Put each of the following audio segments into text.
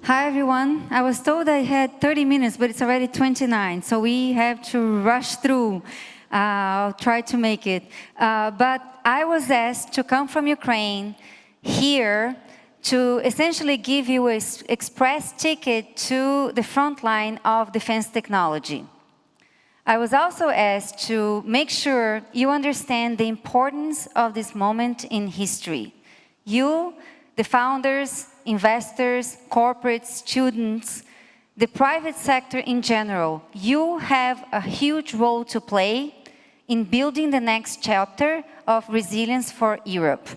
Hi everyone. I was told I had 30 minutes, but it's already 29, so we have to rush through. I'll try to make it. But I was asked to come from Ukraine here to essentially give you an express ticket to the front line of defense technology. I was also asked to make sure you understand the importance of this moment in history. You, the founders, investors, corporates, students, the private sector in general, you have a huge role to play in building the next chapter of resilience for Europe.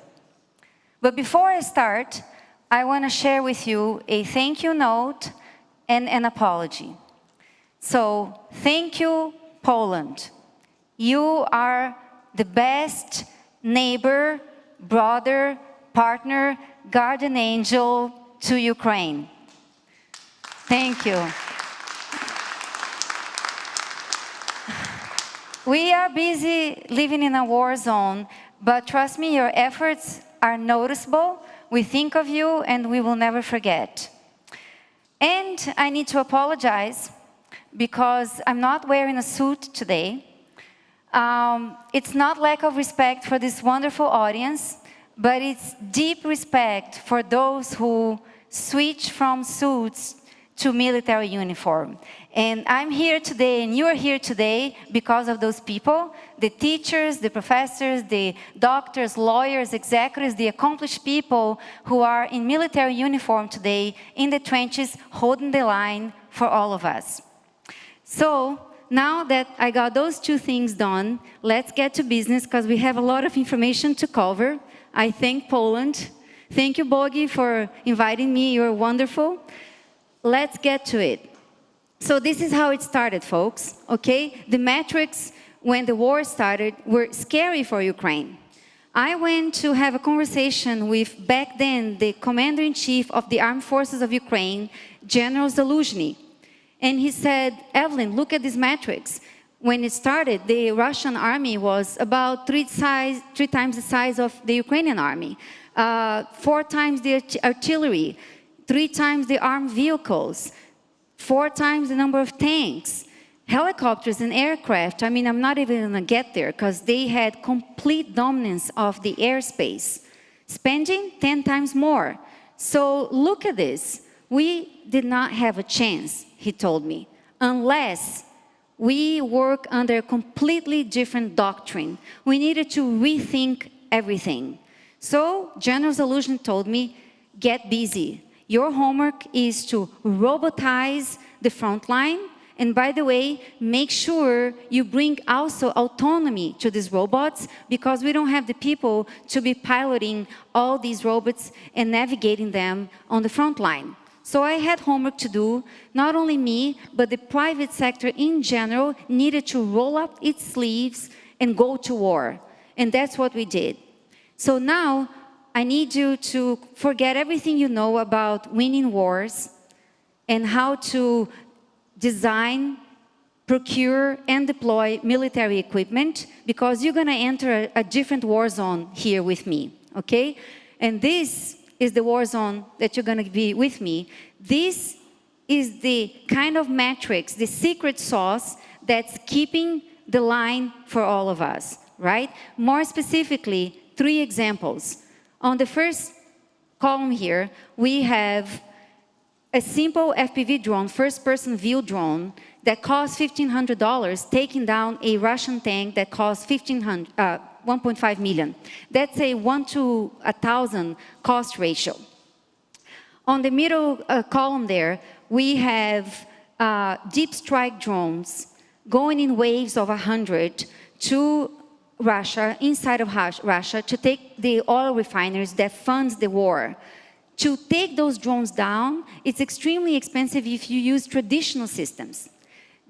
But before I start, I want to share with you a thank you note and an apology. So, thank you, Poland. You are the best neighbor, brother, partner, guardian angel to Ukraine. Thank you. We are busy living in a war zone, but trust me, your efforts are noticeable. We think of you and we will never forget. And I need to apologize because I'm not wearing a suit today. It's not lack of respect for this wonderful audience, but it's deep respect for those who switch from suits to military uniform. And I'm here today, and you're here today because of those people, the teachers, the professors, the doctors, lawyers, executives, the accomplished people who are in military uniform today in the trenches holding the line for all of us. So, now that I got those two things done, let's get to business because we have a lot of information to cover. I thank Poland. Thank you, Bogi, for inviting me. You're wonderful. Let's get to it. So this is how it started, folks, okay? The metrics when the war started were scary for Ukraine. I went to have a conversation with, back then, the Commander-in-Chief of the Armed Forces of Ukraine, General Zaluzhny. And he said, Eveline, look at these metrics. When it started, the Russian army was about three times the size of the Ukrainian army, 4 times the artillery, 3 times the armed vehicles, 4 times the number of tanks, helicopters and aircraft. I mean, I'm not even going to get there because they had complete dominance of the airspace. Spending 10 times more. So look at this. We did not have a chance, he told me, unless we work under a completely different doctrine. We needed to rethink everything. So General Zaluzhny told me, get busy. Your homework is to robotize the front line. And by the way, make sure you bring also autonomy to these robots because we don't have the people to be piloting all these robots and navigating them on the front line. So I had homework to do. Not only me, but the private sector in general needed to roll up its sleeves and go to war. And that's what we did. So now I need you to forget everything you know about winning wars and how to design, procure, and deploy military equipment because you're going to enter a different war zone here with me, okay? And this is the war zone that you're going to be with me. This is the kind of metrics, the secret sauce that's keeping the line for all of us, right? More specifically, 3 examples. On the first column here, we have a simple FPV drone, first-person view drone, that costs $1,500, taking down a Russian tank that costs $1.5 million. That's a 1 to 1,000 cost ratio. On the middle column there, we have deep strike drones going in waves of 100 to Russia, inside of Russia, to take the oil refineries that funds the war. To take those drones down, it's extremely expensive if you use traditional systems.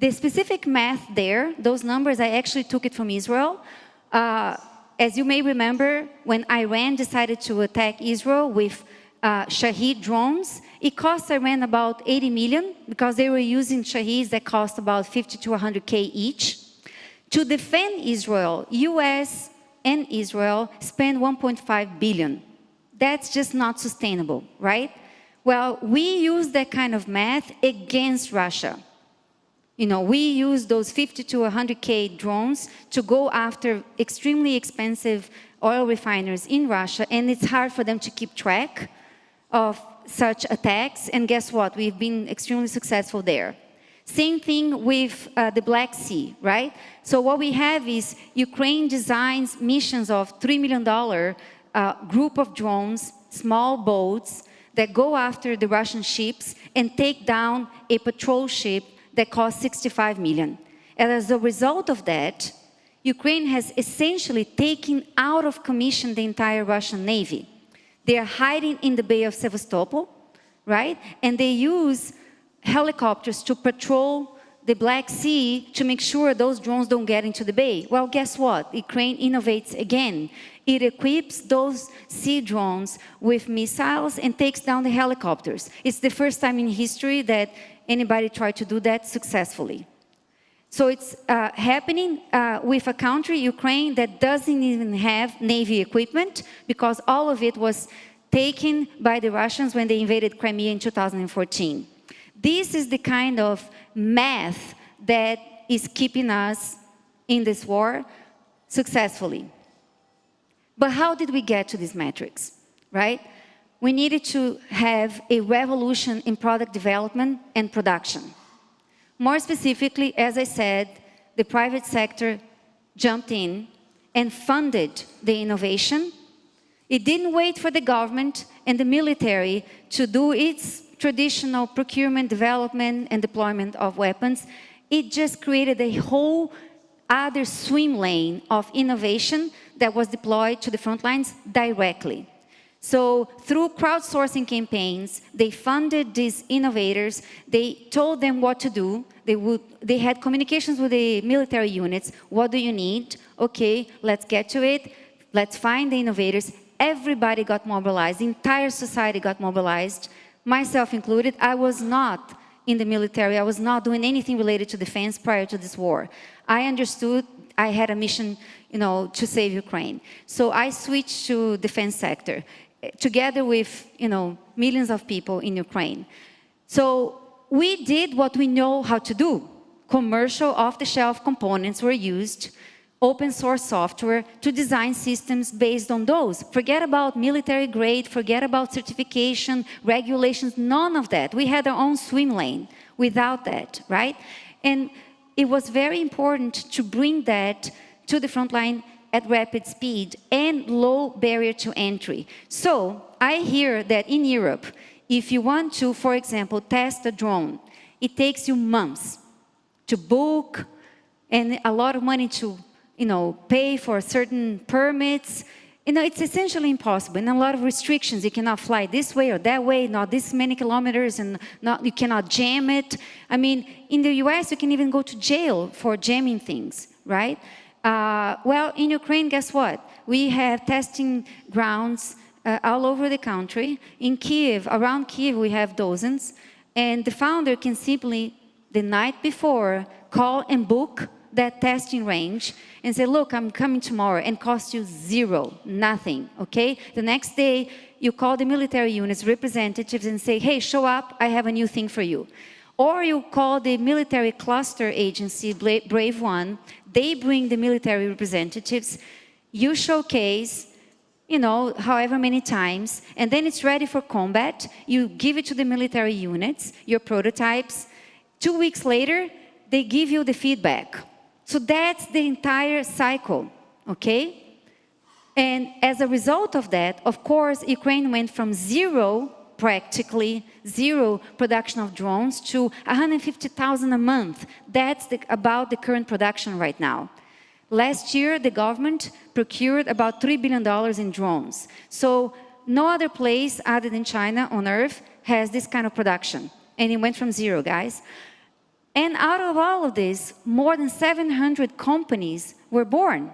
The specific math there, those numbers, I actually took it from Israel. As you may remember, when Iran decided to attack Israel with Shahed drones, it cost Iran about 80 million because they were using Shahed that cost about 50 to 100K each. To defend Israel, US and Israel spent 1.5 billion. That's just not sustainable, right? Well, we use that kind of math against Russia. You know, we use those 50 to 100K drones to go after extremely expensive oil refiners in Russia, and it's hard for them to keep track of such attacks, and guess what? We've been extremely successful there. Same thing with the Black Sea, right? So what we have is Ukraine designs missions of $3 million group of drones, small boats, that go after the Russian ships and take down a patrol ship that costs $65 million. And as a result of that, Ukraine has essentially taken out of commission the entire Russian Navy. They are hiding in the Bay of Sevastopol, right? And they use helicopters to patrol the Black Sea to make sure those drones don't get into the bay. Well, guess what? Ukraine innovates again. It equips those sea drones with missiles and takes down the helicopters. It's the first time in history that anybody tried to do that successfully. So it's happening with a country, Ukraine, that doesn't even have Navy equipment because all of it was taken by the Russians when they invaded Crimea in 2014. This is the kind of math that is keeping us in this war successfully. But how did we get to these metrics, right? We needed to have a revolution in product development and production. More specifically, as I said, the private sector jumped in and funded the innovation. It didn't wait for the government and the military to do its traditional procurement, development, and deployment of weapons. It just created a whole other swim lane of innovation that was deployed to the front lines directly. So through crowdsourcing campaigns, they funded these innovators, they told them what to do, they had communications with the military units, what do you need? Okay, let's get to it, let's find the innovators. Everybody got mobilized, the entire society got mobilized, myself included. I was not in the military, I was not doing anything related to defense prior to this war. I understood I had a mission, to save Ukraine. So I switched to defense sector, together with, millions of people in Ukraine. So we did what we know how to do. Commercial off-the-shelf components were used, open source software to design systems based on those. Forget about military grade, forget about certification, regulations, none of that. We had our own swim lane without that, right? And it was very important to bring that to the front line at rapid speed and low barrier to entry. So I hear that in Europe, if you want to, for example, test a drone, it takes you months to book and a lot of money to pay for certain permits. It's essentially impossible, and a lot of restrictions. You cannot fly this way or that way, not this many kilometers, and you cannot jam it. I mean, in the US, you can even go to jail for jamming things, right? Well, in Ukraine, guess what? We have testing grounds all over the country. In Kiev, around Kiev, we have dozens, and the founder can simply, the night before, call and book that testing range and say, look, I'm coming tomorrow, and cost you zero, nothing, okay? The next day, you call the military units representatives and say, hey, show up, I have a new thing for you. Or you call the military cluster agency, Brave One, they bring the military representatives, you showcase, however many times, and then it's ready for combat, you give it to the military units, your prototypes, 2 weeks later, they give you the feedback. So that's the entire cycle, okay? And as a result of that, of course, Ukraine went from practically zero production of drones to 150,000 a month. That's about the current production right now. Last year, the government procured about $3 billion in drones. So no other place other than China on earth has this kind of production. And it went from zero, guys. And out of all of this, more than 700 companies were born.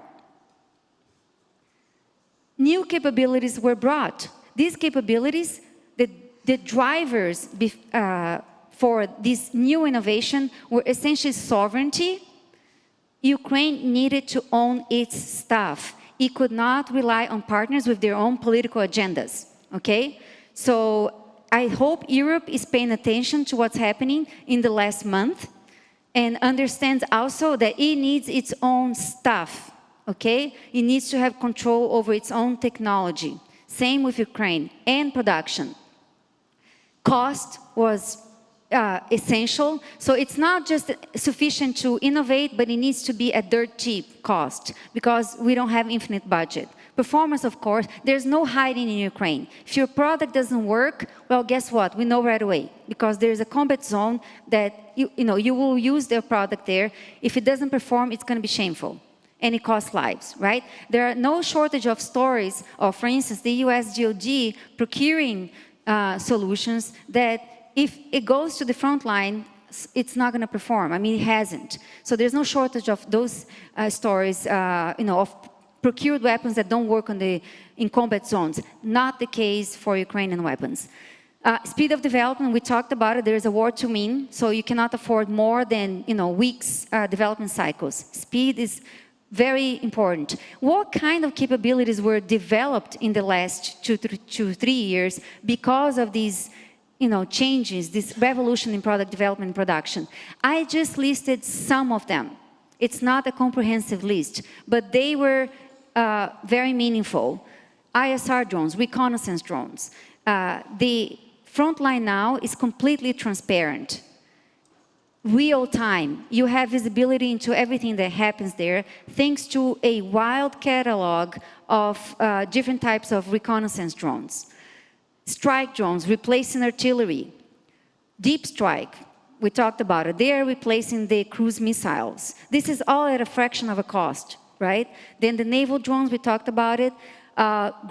New capabilities were brought. These capabilities, the drivers for this new innovation were essentially sovereignty. Ukraine needed to own its stuff. It could not rely on partners with their own political agendas, okay? So I hope Europe is paying attention to what's happening in the last month and understands also that it needs its own stuff, okay? It needs to have control over its own technology. Same with Ukraine and production. Cost was essential. So it's not just sufficient to innovate, but it needs to be at dirt cheap cost because we don't have infinite budget. Performance, of course, there's no hiding in Ukraine. If your product doesn't work, well, guess what? We know right away because there's a combat zone that you will use their product there. If it doesn't perform, it's going to be shameful. And it costs lives, right? There are no shortage of stories of, for instance, the US DoD procuring solutions that if it goes to the front line, it's not going to perform. I mean, it hasn't. So there's no shortage of those stories, of procured weapons that don't work in combat zones. Not the case for Ukrainian weapons. Speed of development, we talked about it. There's a war to win, so you cannot afford more than weeks development cycles. Speed is very important. What kind of capabilities were developed in the last 2-3 years because of these changes, this revolution in product development and production? I just listed some of them. It's not a comprehensive list, but they were very meaningful. ISR drones, reconnaissance drones. The front line now is completely transparent. Real time. You have visibility into everything that happens there thanks to a wide catalog of different types of reconnaissance drones. Strike drones, replacing artillery. Deep strike, we talked about it. They are replacing the cruise missiles. This is all at a fraction of a cost, right? Then the naval drones, we talked about it.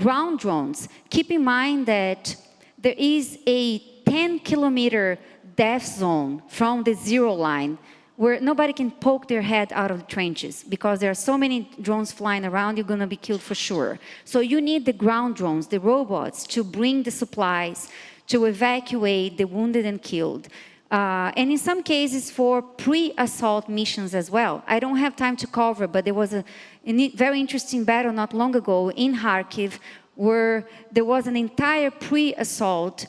Ground drones. Keep in mind that there is a 10-kilometer death zone from the zero line where nobody can poke their head out of the trenches because there are so many drones flying around, you're going to be killed for sure. So you need the ground drones, the robots, to bring the supplies, to evacuate the wounded and killed. And in some cases for pre-assault missions as well. I don't have time to cover, but there was a very interesting battle not long ago in Kharkiv where there was an entire pre-assault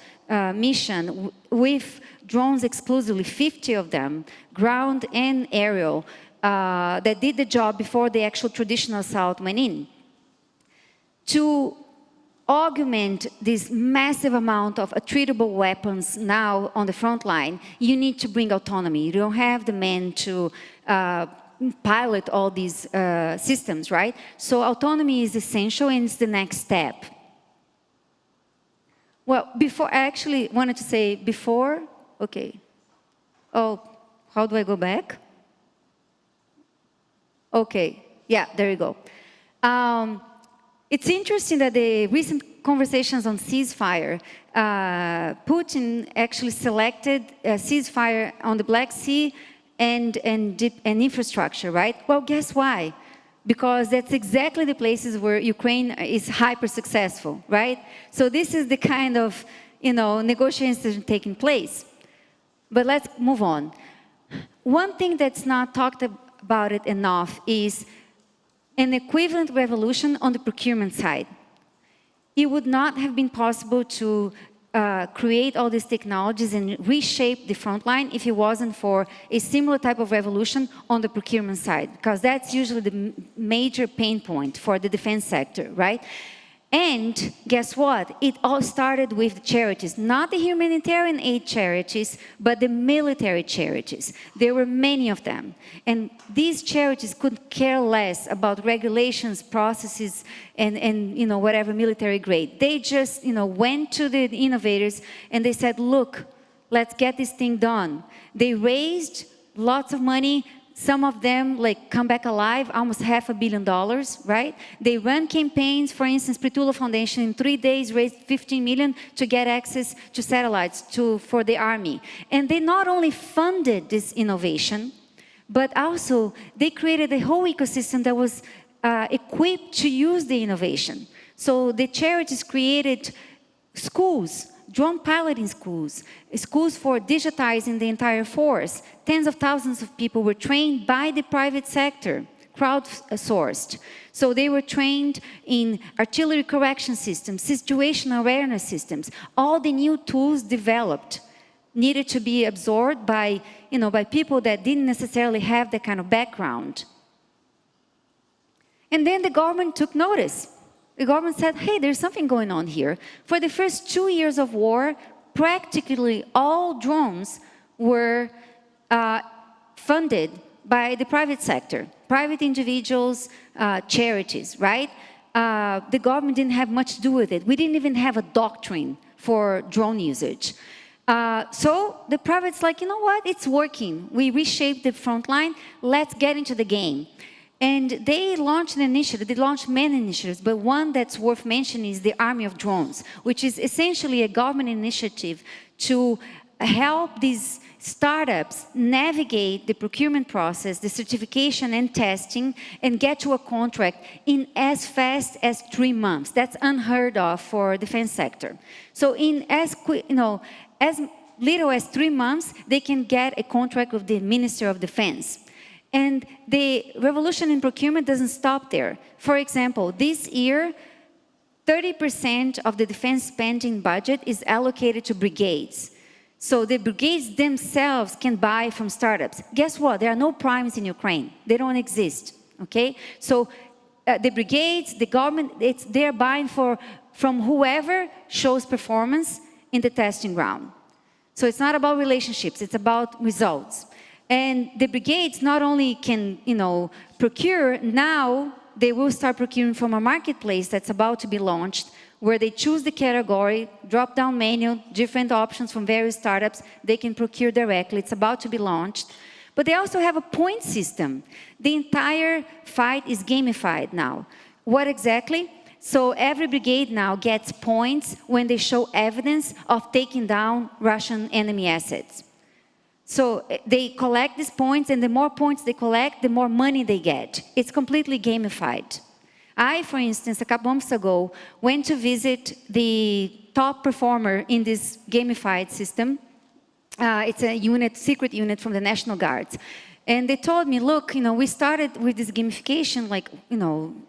mission with drones exclusively, 50 of them, ground and aerial, that did the job before the actual traditional assault went in. To augment this massive amount of attritable weapons now on the front line, you need to bring autonomy. You don't have the men to pilot all these systems, right? So autonomy is essential and it's the next step. Well, before, I actually wanted to say before, okay. Oh, how do I go back? Okay, yeah, there you go. It's interesting that the recent conversations on ceasefire, Putin actually selected a ceasefire on the Black Sea and infrastructure, right? Well, guess why? Because that's exactly the places where Ukraine is hyper successful, right? So this is the kind of, negotiations that are taking place. But let's move on. One thing that's not talked about it enough is an equivalent revolution on the procurement side. It would not have been possible to create all these technologies and reshape the front line if it wasn't for a similar type of revolution on the procurement side, because that's usually the major pain point for the defense sector, right? And guess what? It all started with charities, not the humanitarian aid charities, but the military charities. There were many of them. And these charities could care less about regulations, processes, and whatever military grade. They just, went to the innovators and they said, look, let's get this thing done. They raised lots of money. Some of them come back alive, almost $500 million, right? They run campaigns. For instance, Pritula Foundation in 3 days raised 15 million to get access to satellites for the army. And they not only funded this innovation, but also they created a whole ecosystem that was equipped to use the innovation. So the charities created schools, drone piloting schools, schools for digitizing the entire force. Tens of thousands of people were trained by the private sector crowdsourced. So they were trained in artillery correction systems, situational awareness systems. All the new tools developed needed to be absorbed by, by people that didn't necessarily have that kind of background. And then the government took notice. The government said, hey, there's something going on here. For the first 2 years of war, practically all drones were funded by the private sector, private individuals, charities, right? The government didn't have much to do with it. We didn't even have a doctrine for drone usage. So the private's like, you know what, it's working. We reshaped the front line, let's get into the game. And they launched an initiative, they launched many initiatives, but one that's worth mentioning is the Army of Drones, which is essentially a government initiative to help these startups navigate the procurement process, the certification and testing, and get to a contract in as fast as 3 months. That's unheard of for the defense sector. So in as little as 3 months, they can get a contract with the Minister of Defense. And the revolution in procurement doesn't stop there. For example, this year, 30% of the defense spending budget is allocated to brigades. So the brigades themselves can buy from startups. Guess what? There are no primes in Ukraine. They don't exist, okay? So the brigades, the government, they're buying from whoever shows performance in the testing ground. So it's not about relationships, it's about results. And the brigades not only can, procure, now they will start procuring from a marketplace that's about to be launched, where they choose the category, drop-down menu, different options from various startups, they can procure directly. It's about to be launched. But they also have a point system. The entire fight is gamified now. What exactly? So every brigade now gets points when they show evidence of taking down Russian enemy assets. So they collect these points, and the more points they collect, the more money they get. It's completely gamified. I, for instance, a couple months ago, went to visit the top performer in this gamified system. It's a unit, secret unit from the National Guards. And they told me, look, we started with this gamification, like,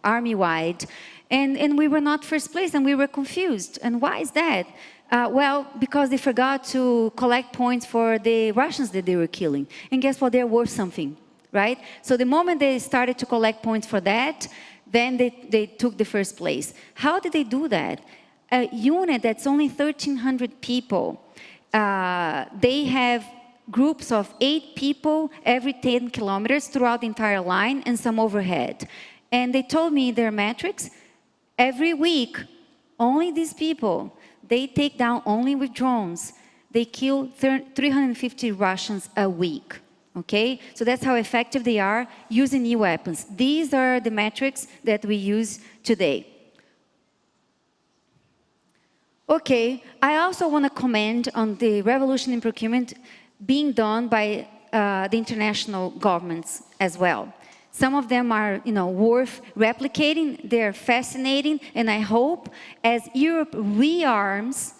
army-wide, and we were not first place, and we were confused. And why is that? Well, because they forgot to collect points for the Russians that they were killing. And guess what? They're worth something, right? So the moment they started to collect points for that, then they took the first place. How did they do that? A unit that's only 1,300 people, they have groups of 8 people every 10 kilometers throughout the entire line and some overhead. And they told me their metrics, every week, only these people, they take down only with drones, they kill 350 Russians a week. Okay, so that's how effective they are using new weapons. These are the metrics that we use today. Okay, I also want to comment on the revolution in procurement being done by the international governments as well. Some of them are, worth replicating. They're fascinating, and I hope as Europe rearms,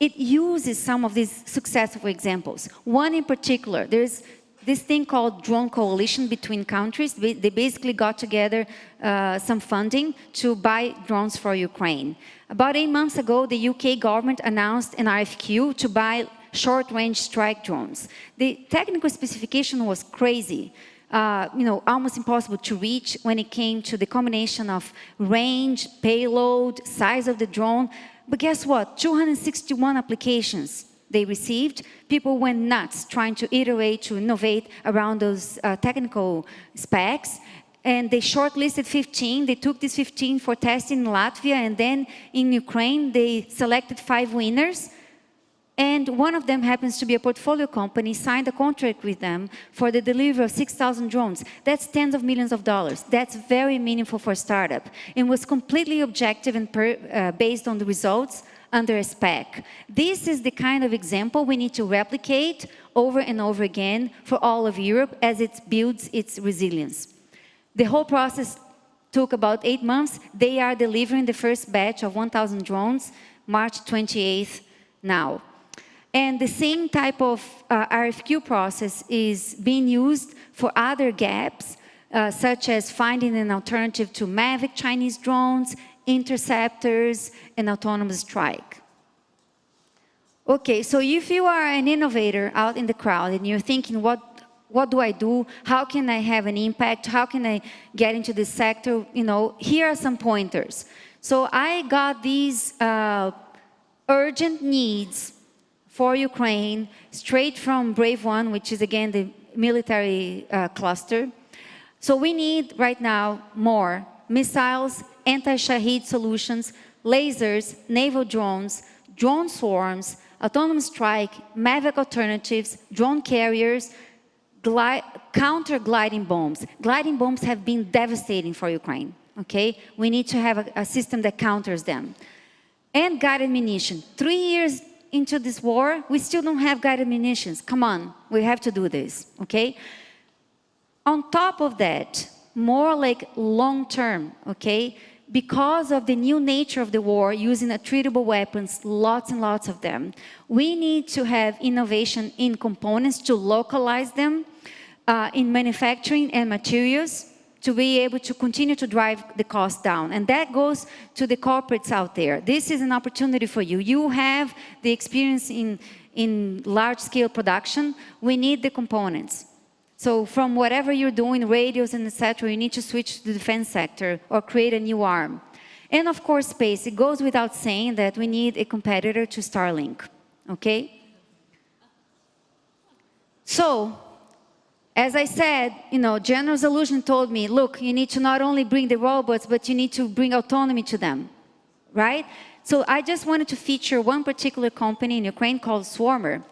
it uses some of these successful examples. One in particular, there's this thing called drone coalition between countries. They basically got together some funding to buy drones for Ukraine. About 8 months ago, the UK government announced an RFQ to buy short-range strike drones. The technical specification was crazy. Almost impossible to reach when it came to the combination of range, payload, size of the drone. But guess what? 261 applications they received. People went nuts trying to iterate, to innovate around those technical specs. And they shortlisted 15. They took these 15 for testing in Latvia, and then in Ukraine, they selected 5 winners. And one of them happens to be a portfolio company, signed a contract with them for the delivery of 6,000 drones. That's tens of millions of dollars. That's very meaningful for a startup. It was completely objective and based on the results under a spec. This is the kind of example we need to replicate over and over again for all of Europe as it builds its resilience. The whole process took about 8 months. They are delivering the first batch of 1,000 drones, March 28th now. And the same type of RFQ process is being used for other gaps such as finding an alternative to Mavic Chinese drones, interceptors, and autonomous strike. Okay, so if you are an innovator out in the crowd and you're thinking, what do I do? How can I have an impact? How can I get into this sector? You know, here are some pointers. So I got these urgent needs for Ukraine straight from Brave One, which is again the military cluster. So we need right now more missiles, anti-Shahed solutions, lasers, naval drones, drone swarms, autonomous strike, Mavic alternatives, drone carriers, counter gliding bombs. Gliding bombs have been devastating for Ukraine, okay? We need to have a system that counters them. And guided munition. 3 years into this war, we still don't have guided munitions. Come on, we have to do this, okay? On top of that, more like long-term, okay? Because of the new nature of the war, using treatable weapons, lots and lots of them, we need to have innovation in components to localize them, in manufacturing and materials, to be able to continue to drive the cost down. And that goes to the corporates out there. This is an opportunity for you. You have the experience in large-scale production. We need the components. So from whatever you're doing, radios and etc., you need to switch to the defense sector or create a new arm. And of course, space. It goes without saying that we need a competitor to Starlink, okay? So, as I said, you know, General Zaluzhin told me, look, you need to not only bring the robots, but you need to bring autonomy to them, right? So I just wanted to feature one particular company in Ukraine called Swarmer.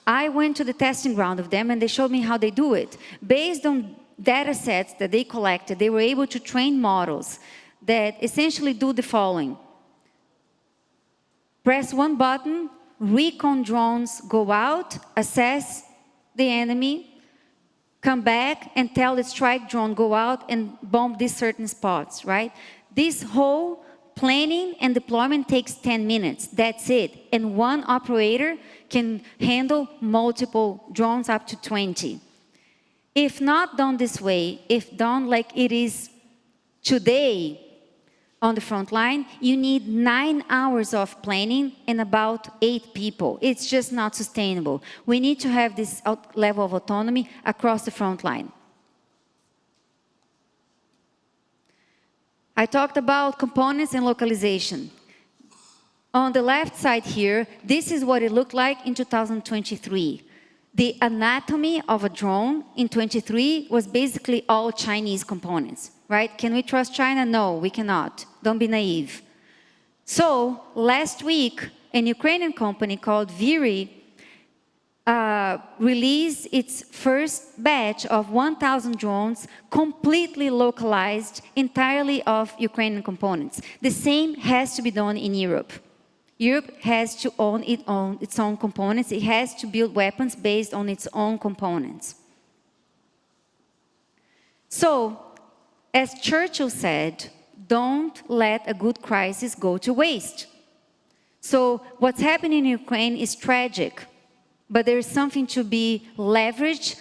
I went to the testing ground of them and they showed me how they do it. Based on data sets that they collected, they were able to train models that essentially do the following. Press one button, recon drones go out, assess the enemy, come back and tell the strike drone go out and bomb these certain spots, right? This whole planning and deployment takes 10 minutes, that's it. And one operator can handle multiple drones up to 20. If not done this way, if done like it is today on the front line, you need 9 hours of planning and about 8 people. It's just not sustainable. We need to have this level of autonomy across the front line. I talked about components and localization. On the left side here, this is what it looked like in 2023. The anatomy of a drone in 23 was basically all Chinese components, right? Can we trust China? No, we cannot. Don't be naive. So last week, an Ukrainian company called Viri released its first batch of 1,000 drones completely localized entirely of Ukrainian components. The same has to be done in Europe. Europe has to own its own components. It has to build weapons based on its own components. So, as Churchill said, don't let a good crisis go to waste. So, what's happening in Ukraine is tragic, but there is something to be leveraged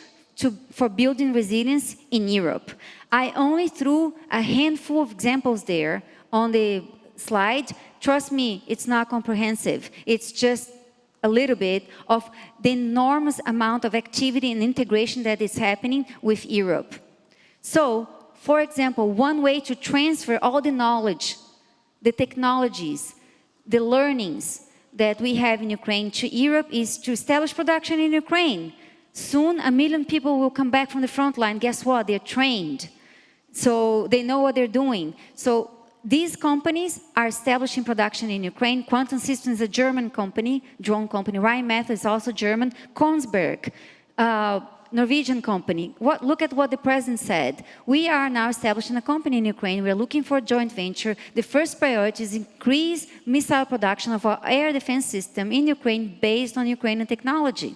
for building resilience in Europe. I only threw a handful of examples there on the slide. Trust me, it's not comprehensive. It's just a little bit of the enormous amount of activity and integration that is happening with Europe. So, for example, one way to transfer all the knowledge, the technologies, the learnings that we have in Ukraine to Europe is to establish production in Ukraine. Soon, 1 million people will come back from the front line. Guess what? They're trained. So they know what they're doing. So these companies are establishing production in Ukraine. Quantum Systems is a German company, drone company. Rheinmetall is also German. Kongsberg, Norwegian company. Look at what the president said. We are now establishing a company in Ukraine. We are looking for a joint venture. The first priority is increase missile production of our air defense system in Ukraine based on Ukrainian technology.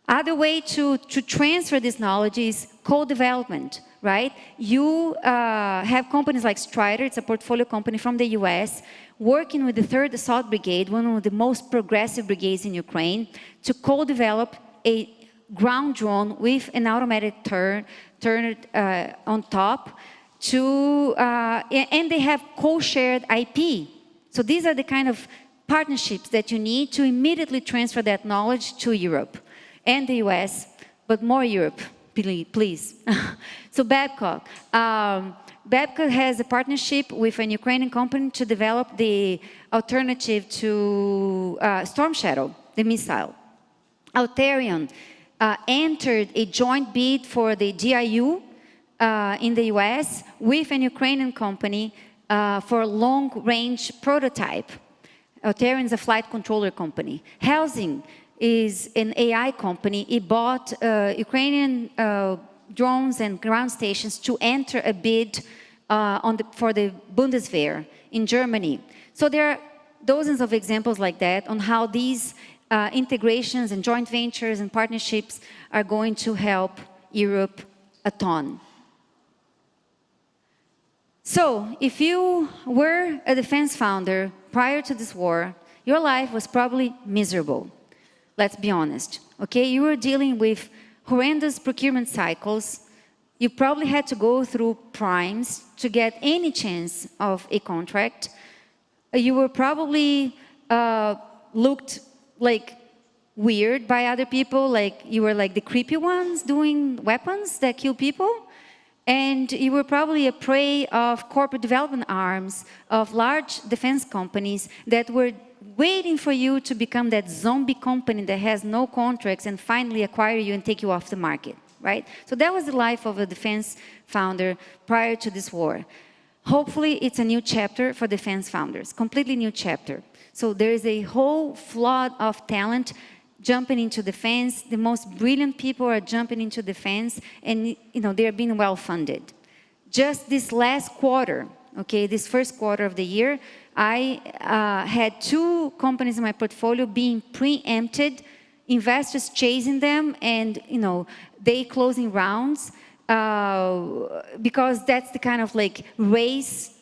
Other way to transfer this knowledge is co-development, right? You have companies like Strider, it's a portfolio company from the US, working with the 3rd Assault Brigade, one of the most progressive brigades in Ukraine, to co-develop a ground drone with an automatic turn on top, and they have co-shared IP. So these are the kind of partnerships that you need to immediately transfer that knowledge to Europe and the US, but more Europe, please. So Babcock. Babcock has a partnership with an Ukrainian company to develop the alternative to Storm Shadow, the missile. Alterion entered a joint bid for the DIU in the US with an Ukrainian company for a long-range prototype. Alterion is a flight controller company. Helsing is an AI company. It bought Ukrainian drones and ground stations to enter a bid for the Bundeswehr in Germany. So there are dozens of examples like that on how these integrations and joint ventures and partnerships are going to help Europe a ton. So, if you were a defense founder prior to this war, your life was probably miserable. Let's be honest, okay? You were dealing with horrendous procurement cycles. You probably had to go through primes to get any chance of a contract. You were probably looked like weird by other people, like you were like the creepy ones doing weapons that kill people. And you were probably a prey of corporate development arms of large defense companies that were waiting for you to become that zombie company that has no contracts and finally acquire you and take you off the market, right? So that was the life of a defense founder prior to this war. Hopefully, it's a new chapter for defense founders, completely new chapter. So there is a whole flood of talent jumping into defense. The most brilliant people are jumping into defense, and they're being well funded. Just this last quarter, okay, this first quarter of the year, I had 2 companies in my portfolio being preempted, investors chasing them, and they closing rounds because that's the kind of like race,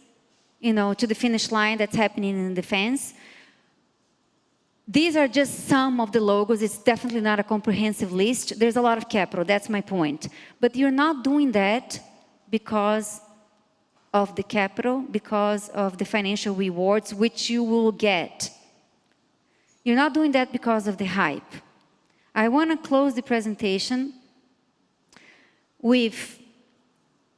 to the finish line that's happening in defense. These are just some of the logos. It's definitely not a comprehensive list. There's a lot of capital, that's my point. But you're not doing that because of the capital, because of the financial rewards which you will get. You're not doing that because of the hype. I want to close the presentation with,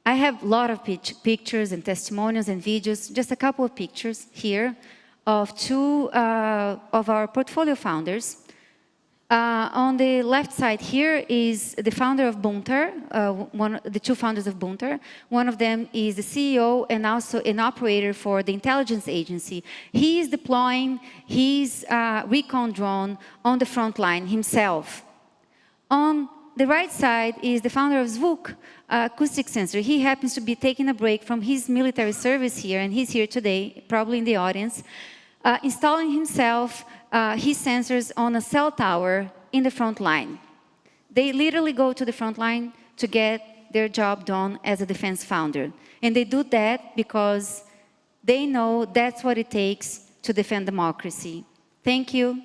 I have a lot of pictures and testimonials and videos, just a couple of pictures here of 2 of our portfolio founders. On the left side here is the founder of Bunter, the 2 founders of Bunter. One of them is the CEO and also an operator for the intelligence agency. He is deploying his recon drone on the front line himself. On the right side is the founder of Zvuk, acoustic sensor. He happens to be taking a break from his military service here, and he's here today, probably in the audience, installing himself his sensors on a cell tower in the front line. They literally go to the front line to get their job done as a defense founder. And they do that because they know that's what it takes to defend democracy. Thank you.